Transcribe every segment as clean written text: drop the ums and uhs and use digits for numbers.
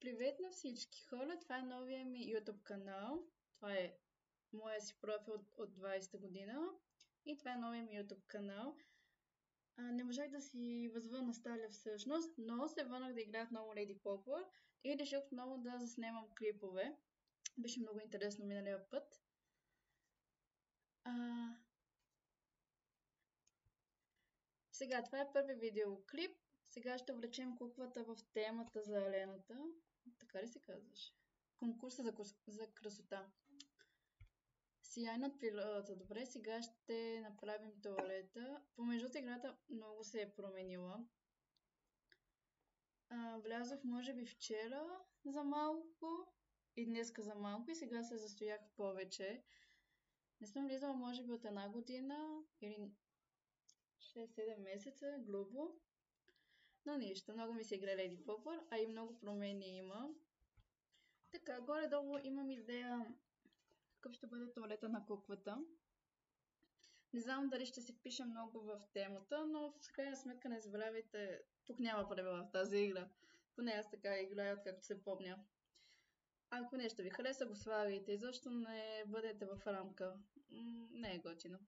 Привет на всички хора, това е новия ми YouTube канал. Това е моя си профил от 20-та година и това е новия ми YouTube канал. Не можах да си възвърна стария всъщност, но се върнах да играя отново Lady Poplar и реших отново да заснемам клипове. Беше много интересно миналия път. Сега, това е първи видеоклип. Сега ще влечем куклата в темата за Елената. Така ли се казваше? Конкурса за красота. Сияйно от природата. Добре, сега ще направим тоалета. Помежду играта много се е променила. Влязох може би вчера за малко и днеска за малко и сега се застоях повече. Не съм влизала може би от една година или 6-7 месеца, грубо. Но нищо, много ми се игра Lady Poplar, а и много промени има. Така, горе-долу имам идея какъв ще бъде туалета на куклата. Не знам дали ще се впиша много в темата, но в крайна сметка не забравяйте, тук няма правила в тази игра. Поне аз така играя, откакто се помня. Ако нещо ви хареса, го слагайте и защо не бъдете в рамка. Не е готино.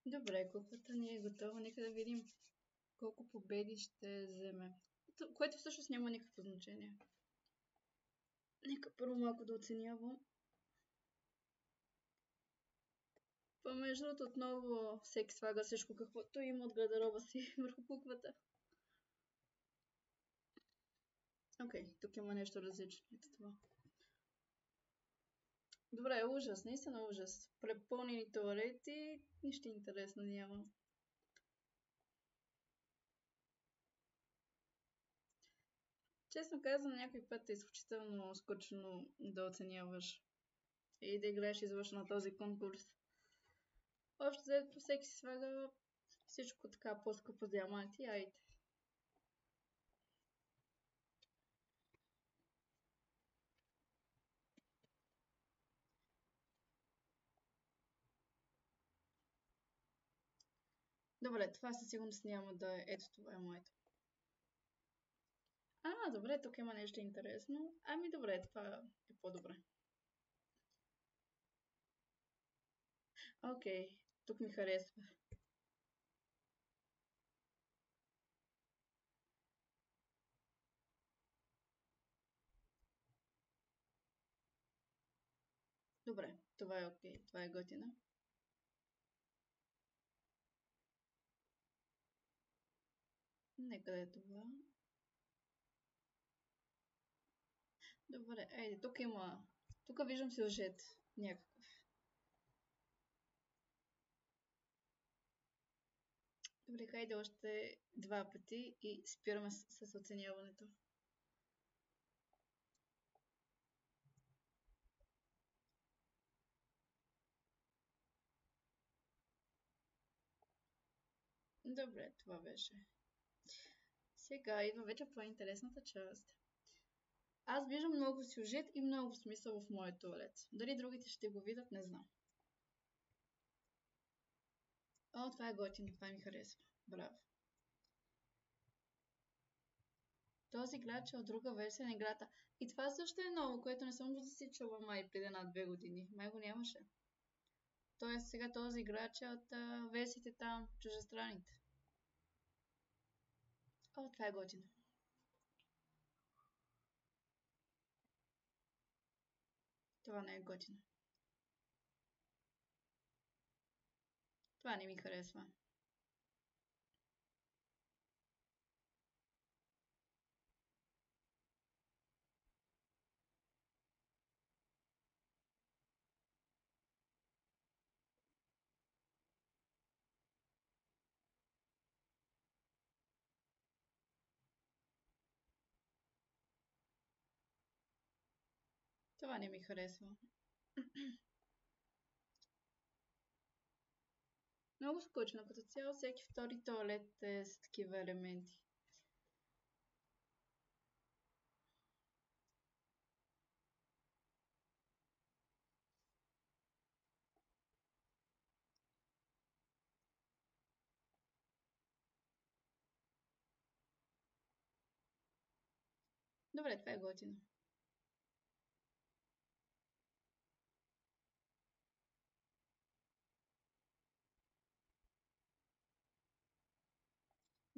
Добре, куклата ни е готова. Нека да видим колко победи ще вземе. Което всъщност няма никакво значение. Нека първо малко да оценявам. Помежду другото отново всеки слага всичко каквото има от гардероба си върху куклата. Окей, тук има нещо различно. Ето това. Добре, ужас, наистина ужас. Препълнени туалети, нищо интересно няма. Честно казвам, някой път е изключително скучно да оценяваш и да играеш извършно на този конкурс. Общо взето всеки си слага всичко така по-скъпо диаманти, айде. Добре, това със сигурност няма да е. Ето това е моето. Добре, тук има нещо интересно. Ами добре, това е по-добре. Окей, тук ми харесва. Добре, това е окей, това е готина. Нека да е това. Добре, айде, тук има... Тук виждам сюжет някакъв. Добре, хайде още два пъти и спираме с оценяването. Добре, това беше. Сега идва вече по-интересната част. Аз виждам много сюжет и много смисъл в моят туалет. Дали другите ще го видят, не знам. О, това е готино, това ми харесва. Браво. Този играч е от друга версия на играта. И това също е ново, което не съм го засичала май преди 1-2 години. Май го нямаше. Тоест сега този играч е от версиите там, чужестранните. О, това е готино. Това не е готино. Това не ми харесва. Това не ми харесва. Много скучно. Като цяло всеки втори туалет е с такива елементи. Добре, това е готино.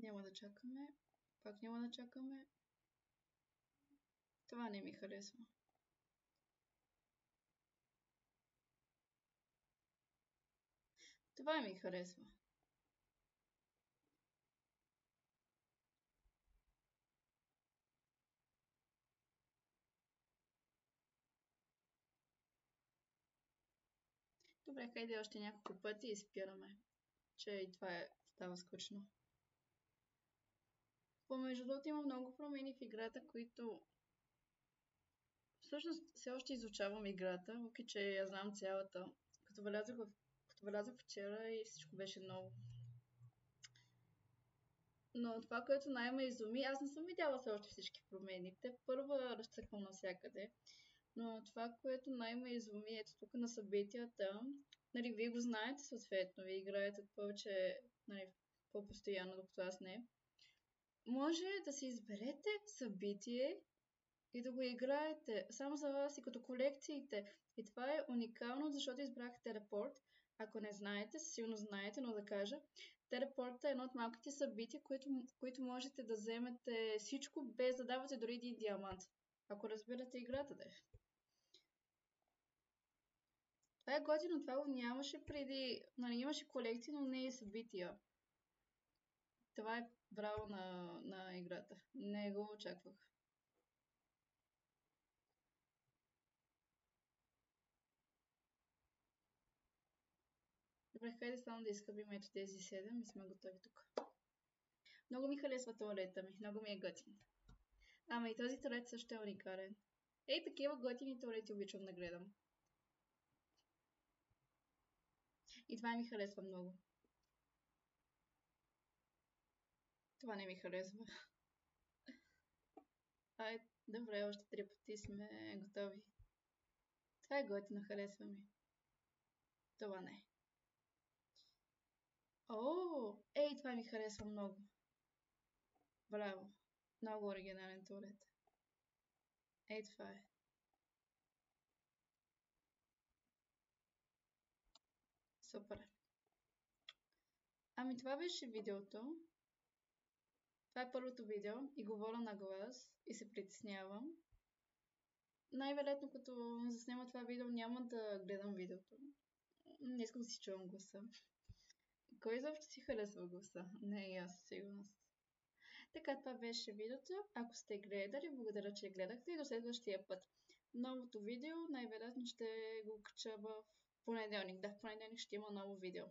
Няма да чакаме. Пак няма да чакаме. Това не ми харесва. Това ми харесва. Добре, хайде още няколко пъти и спираме. Че и това става скучно. Помежду другото има много промени в играта, които... Всъщност все още изучавам играта, въпреки че я знам цялата. Като влязох вчера и всичко беше ново. Но това, което най-ме изуми, аз не съм видяла все още всички промени. Те първа разцъквам навсякъде. Но това, което най-ме изуми, ето тук на събитията, нали, вие го знаете съответно, вие играете повече, нали, по-постоянно, докато аз не. Може да си изберете събитие и да го играете само за вас и като колекциите. И това е уникално, защото избрах телепорт, Ако не знаете, силно знаете, но да кажа, телепорта е едно от малките събития, които можете да вземете всичко, без да давате дори един диамант. Ако разбирате играта, да е. Това е готино, това го нямаше преди. Нали, имаше колекции, но не и събития. Това е браво на играта. Не го очаквах. Добре, хайде само да изхъбим ето тези 7 и сме готови тук. Много ми харесва туалета ми, много ми е готин. Ама и този туалет също е уникален. Ей, такива готини туалети обичам да гледам. И това ми харесва много. Това не ми харесва. Ай, добре, още 3 пъти сме готови. Това е готино, харесва ми. Това не. О, ей, това ми харесва много. Браво. Много оригинален туалет. Ей, това е. Супер. Ами това беше видеото. Това е първото видео и говоря на глас и се притеснявам. Най-вероятно като заснема това видео няма да гледам видеото. Не искам да си чувам гласа. Кой изобщо си харесва гласа? Не и аз, сигурност. Така, това беше видеото. Ако сте гледали, благодаря, че гледахте и до следващия път. Новото видео най-вероятно ще го кача в понеделник. Да, в понеделник ще има ново видео.